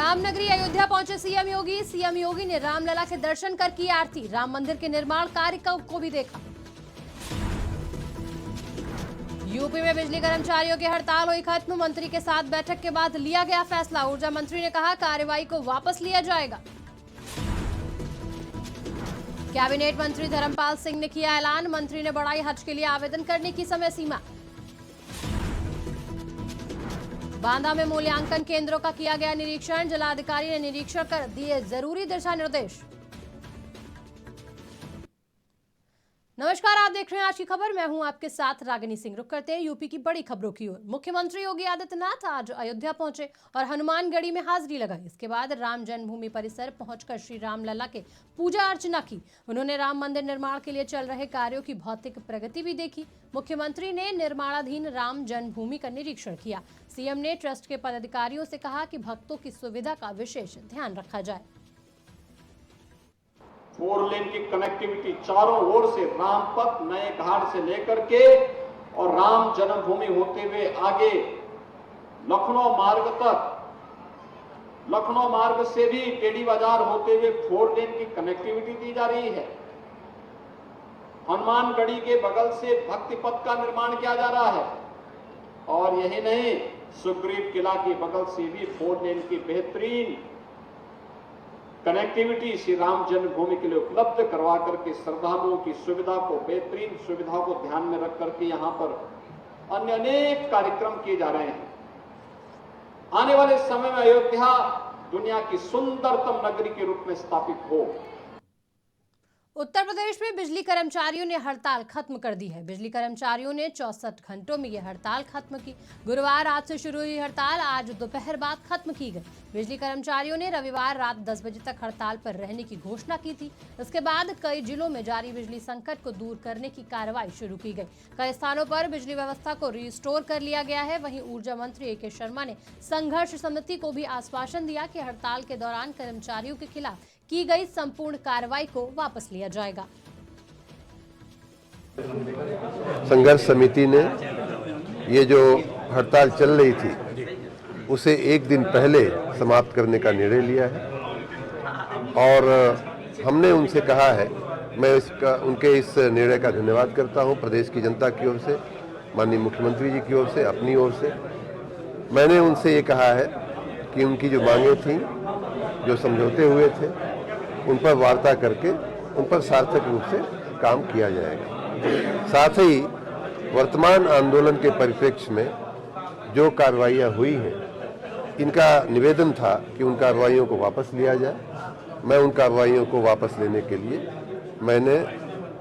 राम नगरी अयोध्या पहुंचे सीएम योगी ने रामलला के दर्शन कर की आरती। राम मंदिर के निर्माण कार्य को भी देखा। यूपी में बिजली कर्मचारियों की हड़ताल हुई खत्म। मंत्री के साथ बैठक के बाद लिया गया फैसला। ऊर्जा मंत्री ने कहा कार्रवाई को वापस लिया जाएगा। कैबिनेट मंत्री धर्मपाल सिंह ने किया ऐलान। मंत्री ने बढ़ाई हज के लिए आवेदन करने की समय सीमा। बांदा में मूल्यांकन केंद्रों का किया गया निरीक्षण। जिलाधिकारी ने निरीक्षण कर दिए जरूरी दिशा निर्देश। नमस्कार, आप देख रहे हैं आज की खबर। मैं हूं आपके साथ रागिनी सिंह। रुक करते हैं यूपी की बड़ी खबरों की ओर। मुख्यमंत्री योगी आदित्यनाथ आज अयोध्या पहुंचे और हनुमानगढ़ी में हाजिरी लगाई। इसके बाद राम जन्मभूमि परिसर पहुंचकर श्री रामलला के पूजा अर्चना की। उन्होंने राम मंदिर निर्माण के लिए चल रहे कार्यों की भौतिक प्रगति भी देखी। मुख्यमंत्री ने निर्माणाधीन राम जन्मभूमि का निरीक्षण किया। सीएम ने ट्रस्ट के पदाधिकारियों से कहा कि भक्तों की सुविधा का विशेष ध्यान रखा जाए। 4 लेन की कनेक्टिविटी चारों ओर से रामपथ नए घाट से लेकर के और राम जन्मभूमि होते हुए आगे लखनऊ मार्ग तक, लखनऊ मार्ग से भी टेढ़ी बाजार होते हुए 4 लेन की कनेक्टिविटी दी जा रही है। हनुमानगढ़ी के बगल से भक्ति पथ का निर्माण किया जा रहा है और यही नहीं, सुग्रीव किला के बगल से भी 4 लेन की बेहतरीन कनेक्टिविटी श्री राम जन्मभूमि के लिए उपलब्ध करवा करके श्रद्धालुओं की सुविधा को, बेहतरीन सुविधा को ध्यान में रख करके यहां पर अन्य अनेक कार्यक्रम किए जा रहे हैं। आने वाले समय में अयोध्या दुनिया की सुंदरतम नगरी के रूप में स्थापित हो। उत्तर प्रदेश में बिजली कर्मचारियों ने हड़ताल खत्म कर दी है। बिजली कर्मचारियों ने 64 घंटों में यह हड़ताल खत्म की। गुरुवार रात से शुरू हुई हड़ताल आज दोपहर बाद खत्म की गई। बिजली कर्मचारियों ने रविवार रात 10 बजे तक हड़ताल पर रहने की घोषणा की थी। इसके बाद कई जिलों में जारी बिजली संकट को दूर करने की कार्रवाई शुरू की गई। कई स्थानों पर बिजली व्यवस्था को रिस्टोर कर लिया गया है। वहीं ऊर्जा मंत्री AK शर्मा ने संघर्ष समिति को भी आश्वासन दिया कि हड़ताल के दौरान कर्मचारियों के खिलाफ की गई संपूर्ण कार्रवाई को वापस लिया जाएगा। संघर्ष समिति ने ये जो हड़ताल चल रही थी उसे एक दिन पहले समाप्त करने का निर्णय लिया है और हमने उनसे कहा है, मैं उनके इस निर्णय का धन्यवाद करता हूं प्रदेश की जनता की ओर से, माननीय मुख्यमंत्री जी की ओर से, अपनी ओर से। मैंने उनसे ये कहा है कि उनकी जो मांगें थीं, जो समझौते हुए थे, उन पर वार्ता करके उन पर सार्थक रूप से काम किया जाएगा। साथ ही वर्तमान आंदोलन के परिप्रेक्ष्य में जो कार्रवाइयाँ हुई हैं, इनका निवेदन था कि उन कार्रवाइयों को वापस लिया जाए। मैं उन कार्रवाइयों को वापस लेने के लिए मैंने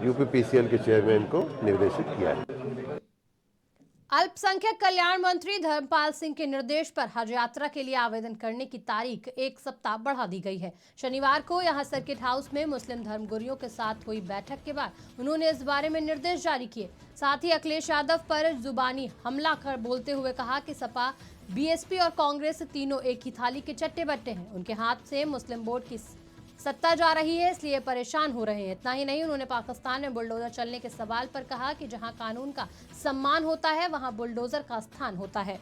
UPPCL के चेयरमैन को निर्देशित किया है। अल्पसंख्यक कल्याण मंत्री धर्मपाल सिंह के निर्देश पर हज यात्रा के लिए आवेदन करने की तारीख 1 सप्ताह बढ़ा दी गई है। शनिवार को यहां सर्किट हाउस में मुस्लिम धर्मगुरुओं के साथ हुई बैठक के बाद उन्होंने इस बारे में निर्देश जारी किए। साथ ही अखिलेश यादव पर जुबानी हमला कर बोलते हुए कहा कि सपा, BSP और कांग्रेस तीनों एक ही थाली के चट्टे बट्टे हैं। उनके हाथ से मुस्लिम बोर्ड की सत्ता जा रही है, इसलिए परेशान हो रहे हैं। इतना ही नहीं, उन्होंने पाकिस्तान में बुलडोजर चलने के सवाल पर कहा कि जहां कानून का सम्मान होता है वहां बुलडोजर का स्थान होता है।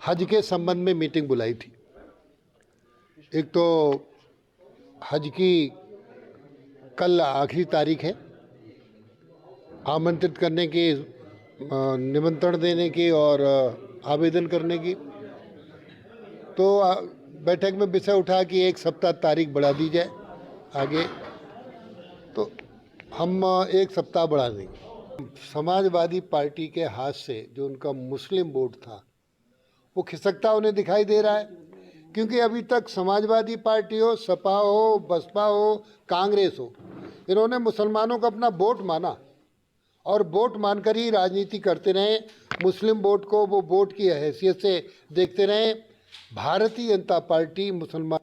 हज के संबंध में मीटिंग बुलाई थी। एक तो हज की कल आखिरी तारीख है, आमंत्रित करने की, निमंत्रण देने की और आवेदन करने की। तो बैठक में विषय उठा कि 1 सप्ताह तारीख बढ़ा दी जाए आगे, तो हम 1 सप्ताह बढ़ा देंगे। समाजवादी पार्टी के हाथ से जो उनका मुस्लिम वोट था वो खिसकता उन्हें दिखाई दे रहा है, क्योंकि अभी तक समाजवादी पार्टी हो, सपा हो, बसपा हो, कांग्रेस हो, इन्होंने मुसलमानों को अपना वोट माना और वोट मानकर ही राजनीति करते रहे। मुस्लिम वोट को वो वोट की हैसियत से देखते रहे। भारतीय जनता पार्टी मुसलमान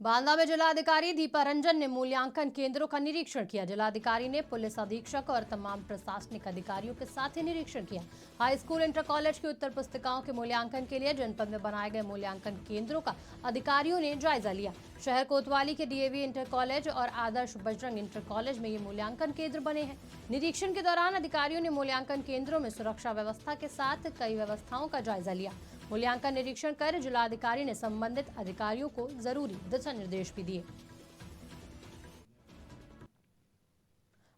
बांदा में जिलाधिकारी दीपा रंजन ने मूल्यांकन केंद्रों का निरीक्षण किया। जिलाधिकारी ने पुलिस अधीक्षक और तमाम प्रशासनिक अधिकारियों के साथ ही निरीक्षण किया। हाई स्कूल, इंटर कॉलेज की उत्तर पुस्तिकाओं के मूल्यांकन के लिए जनपद में बनाए गए मूल्यांकन केंद्रों का अधिकारियों ने जायजा लिया। शहर कोतवाली के डीएवी इंटर कॉलेज और आदर्श बजरंग इंटर कॉलेज में ये मूल्यांकन केंद्र बने हैं। निरीक्षण के दौरान अधिकारियों ने मूल्यांकन केंद्रों में सुरक्षा व्यवस्था के साथ कई व्यवस्थाओं का जायजा लिया। मूल्यांकन निरीक्षण कर जिलाधिकारी ने संबंधित अधिकारियों को जरूरी दिशा निर्देश भी दिए।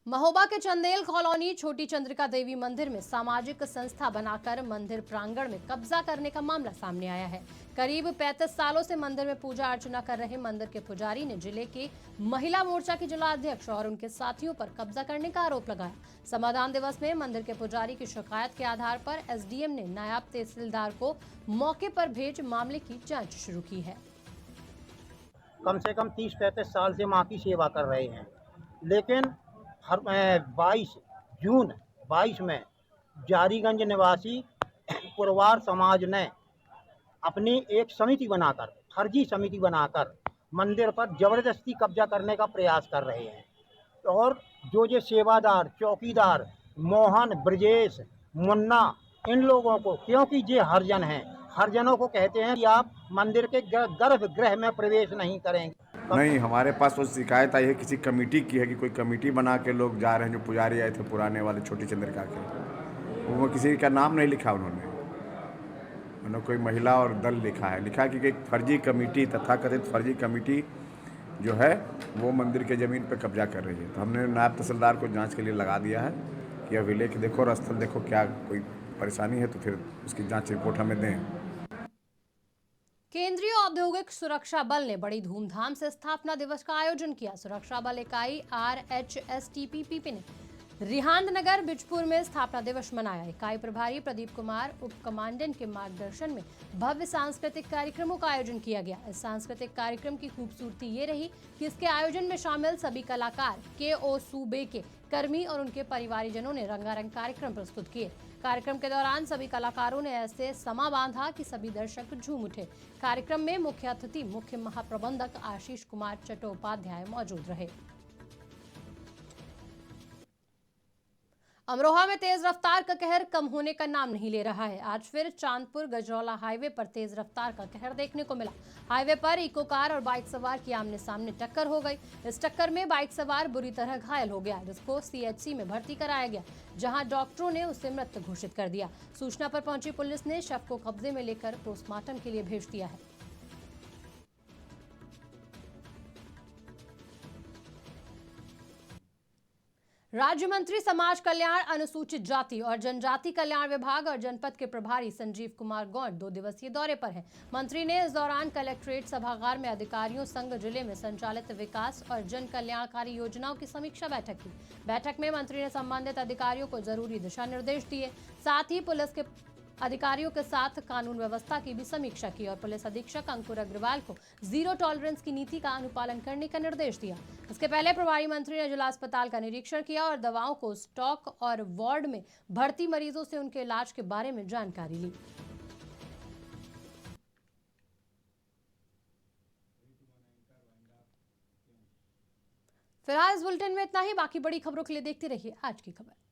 महोबा के चंदेल कॉलोनी छोटी चंद्रिका देवी मंदिर में सामाजिक संस्था बनाकर मंदिर प्रांगण में कब्जा करने का मामला सामने आया है। करीब 35 सालों से मंदिर में पूजा अर्चना कर रहे मंदिर के पुजारी ने जिले के महिला मोर्चा की जिला अध्यक्ष और उनके साथियों पर कब्जा करने का आरोप लगाया। समाधान दिवस में मंदिर के पुजारी की शिकायत के आधार पर एसडीएम ने नायब तहसीलदार को मौके पर भेज मामले की जाँच शुरू की है। कम से कम 30-35 साल से माँ की सेवा कर रहे हैं, लेकिन 22 जून 22 में जारीगंज निवासी पुरवार समाज ने अपनी एक समिति बनाकर, फर्जी समिति बनाकर मंदिर पर जबरदस्ती कब्जा करने का प्रयास कर रहे हैं। और जो ये सेवादार, चौकीदार, मोहन, ब्रजेश, मुन्ना, इन लोगों को, क्योंकि ये हरिजन हैं, हरिजनों को कहते हैं कि आप मंदिर के गर्भगृह में प्रवेश नहीं करेंगे। नहीं, हमारे पास वो शिकायत आई है किसी कमेटी की है कि कोई कमेटी बना के लोग जा रहे हैं, जो पुजारी आए थे पुराने वाले छोटी चंद्रिका के, वो किसी का नाम नहीं लिखा उन्होंने कोई महिला और दल लिखा है, कि एक फर्जी कमेटी, तथाकथित फर्जी कमेटी जो है वो मंदिर के ज़मीन पर कब्जा कर रही है। तो हमने नायब तहसीलदार को जांच के लिए लगा दिया है कि अभी लेके देखो और स्थल देखो, क्या कोई परेशानी है तो फिर उसकी जांच रिपोर्ट हमें दें। केंद्रीय औद्योगिक सुरक्षा बल ने बड़ी धूमधाम से स्थापना दिवस का आयोजन किया। सुरक्षा बल इकाई RHSTPP ने रिहांद नगर बिजपुर में स्थापना दिवस मनाया। इकाई प्रभारी प्रदीप कुमार उप कमांडेंट के मार्गदर्शन में भव्य सांस्कृतिक कार्यक्रमों का आयोजन किया गया। इस सांस्कृतिक कार्यक्रम की खूबसूरती ये रही कि इसके आयोजन में शामिल सभी कलाकार KO सूबे के कर्मी और उनके परिवारजनों ने रंगारंग कार्यक्रम प्रस्तुत किए। कार्यक्रम के दौरान सभी कलाकारों ने ऐसे समा बांधा कि सभी दर्शक झूम उठे। कार्यक्रम में मुख्य अतिथि मुख्य महाप्रबंधक आशीष कुमार चट्टोपाध्याय मौजूद रहे। अमरोहा में तेज रफ्तार का कहर कम होने का नाम नहीं ले रहा है। आज फिर चांदपुर गजरौला हाईवे पर तेज रफ्तार का कहर देखने को मिला। हाईवे पर इको कार और बाइक सवार की आमने सामने टक्कर हो गई। इस टक्कर में बाइक सवार बुरी तरह घायल हो गया, जिसको CHC में भर्ती कराया गया, जहां डॉक्टरों ने उसे मृत घोषित कर दिया। सूचना पर पहुंची पुलिस ने शव को कब्जे में लेकर पोस्टमार्टम के लिए भेज दिया है। राज्य मंत्री समाज कल्याण, अनुसूचित जाति और जनजाति कल्याण विभाग और जनपद के प्रभारी संजीव कुमार गौड़ 2 दिवसीय दौरे पर हैं। मंत्री ने इस दौरान कलेक्ट्रेट सभागार में अधिकारियों संग जिले में संचालित विकास और जन कल्याणकारी योजनाओं की समीक्षा बैठक की। बैठक में मंत्री ने संबंधित अधिकारियों को जरूरी दिशा निर्देश दिए। साथ ही पुलिस के अधिकारियों के साथ कानून व्यवस्था की भी समीक्षा की और पुलिस अधीक्षक अंकुर अग्रवाल को जीरो टॉलरेंस की नीति का अनुपालन करने का निर्देश दिया। इसके पहले प्रभारी मंत्री ने जिला अस्पताल का निरीक्षण किया और दवाओं को स्टॉक और वार्ड में भर्ती मरीजों से उनके इलाज के बारे में जानकारी ली। फिलहाल इस बुलेटिन में इतना ही। बाकी बड़ी खबरों के लिए देखते रहिए आज की खबर।